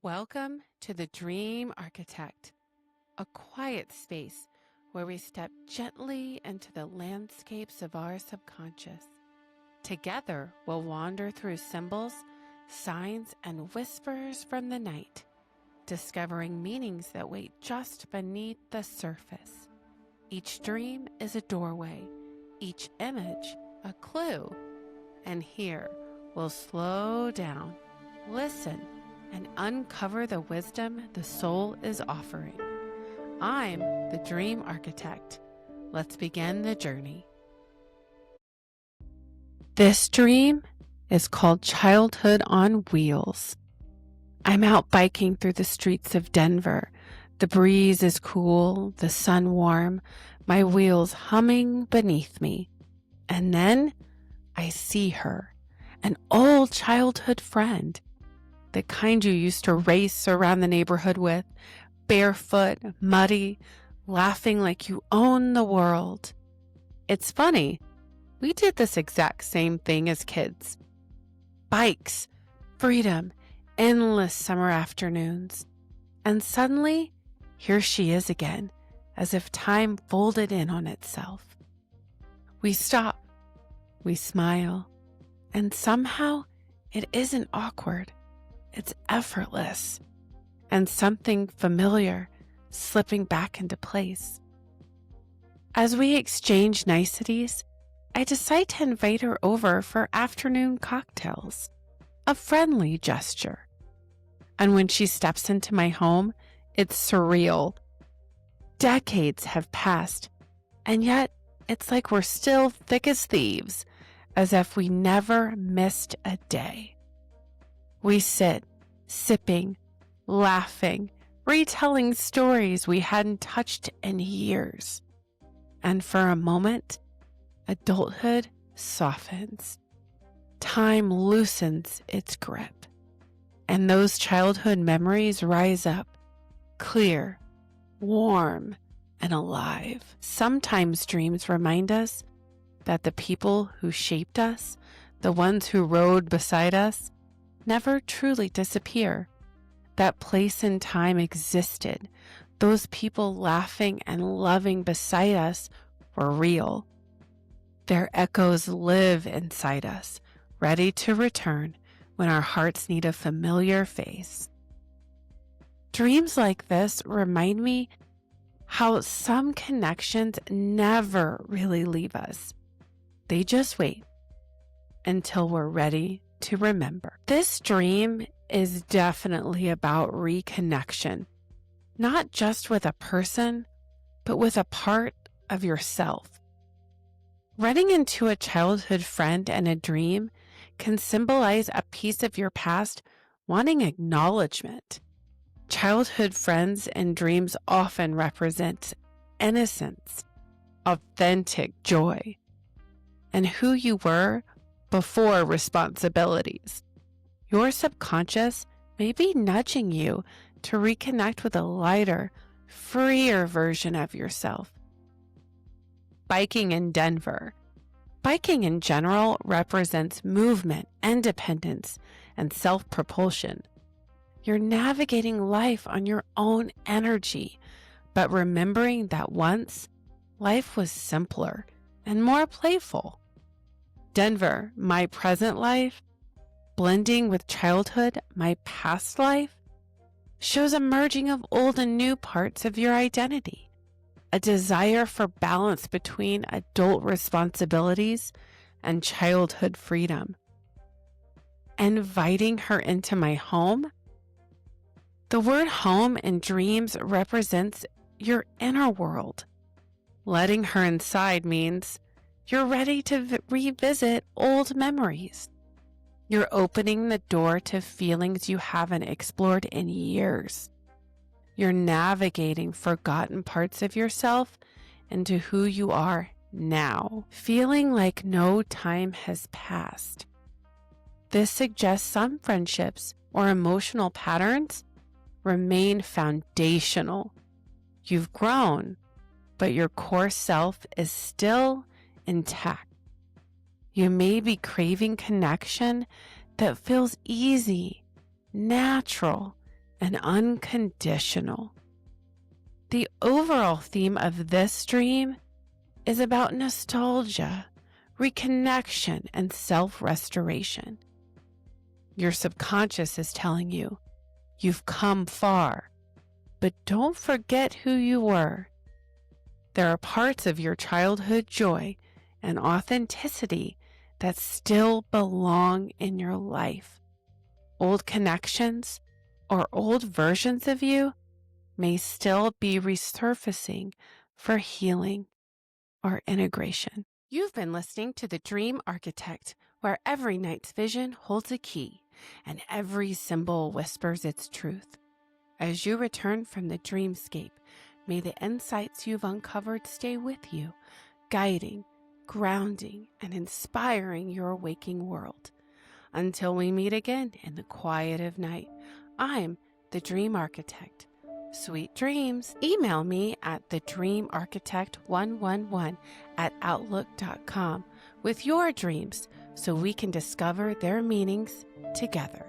Welcome to the Dream Architect, a quiet space where we step gently into the landscapes of our subconscious. Together, we'll wander through symbols, signs, and whispers from the night, discovering meanings that wait just beneath the surface. Each dream is a doorway, each image a clue. And here, we'll slow down, listen, and uncover the wisdom the soul is offering. I'm the Dream Architect. Let's begin the journey. This dream is called Childhood on Wheels. I'm out biking through the streets of Denver. The breeze is cool, the sun warm, my wheels humming beneath me. And then I see her, an old childhood friend. The kind you used to race around the neighborhood with, barefoot, muddy, laughing like you own the world. It's funny, we did this exact same thing as kids. Bikes, freedom, endless summer afternoons. And suddenly, here she is again, as if time folded in on itself. We stop, we smile, and somehow it isn't awkward. It's effortless, and something familiar slipping back into place. As we exchange niceties, I decide to invite her over for afternoon cocktails, a friendly gesture. And when she steps into my home, it's surreal. Decades have passed, and yet it's like we're still thick as thieves, as if we never missed a day. We sit, sipping, laughing, retelling stories we hadn't touched in years. And for a moment, adulthood softens. Time loosens its grip. And those childhood memories rise up, clear, warm, and alive. Sometimes dreams remind us that the people who shaped us, the ones who rode beside us, never truly disappear. That place and time existed. Those people laughing and loving beside us were real. Their echoes live inside us, ready to return when our hearts need a familiar face. Dreams like this remind me how some connections never really leave us. They just wait until we're ready to remember. This dream is definitely about reconnection, not just with a person, but with a part of yourself. Running into a childhood friend in a dream can symbolize a piece of your past wanting acknowledgement. Childhood friends and dreams often represent innocence, authentic joy, and who you were before responsibilities. Your subconscious may be nudging you to reconnect with a lighter, freer version of yourself. Biking in Denver. Biking in general represents movement, independence, and self-propulsion. You're navigating life on your own energy, but remembering that once, life was simpler and more playful. Denver, my present life, blending with childhood, my past life, shows a merging of old and new parts of your identity, a desire for balance between adult responsibilities and childhood freedom. Inviting her into my home. The word home in dreams represents your inner world. Letting her inside means you're ready to revisit old memories. You're opening the door to feelings you haven't explored in years. You're navigating forgotten parts of yourself into who you are now, feeling like no time has passed. This suggests some friendships or emotional patterns remain foundational. You've grown, but your core self is still intact. You may be craving connection that feels easy, natural, and unconditional. The overall theme of this dream is about nostalgia, reconnection, and self-restoration. Your subconscious is telling you, you've come far, but don't forget who you were. There are parts of your childhood joy and authenticity that still belong in your life. Old connections or old versions of you may still be resurfacing for healing or integration. You've been listening to The Dream Architect, where every night's vision holds a key and every symbol whispers its truth. As you return from the dreamscape, may the insights you've uncovered stay with you, guiding, grounding, and inspiring your waking world. Until we meet again in the quiet of night, I'm the Dream Architect. Sweet dreams. Email me at thedreamarchitect111@outlook.com with your dreams so we can discover their meanings together.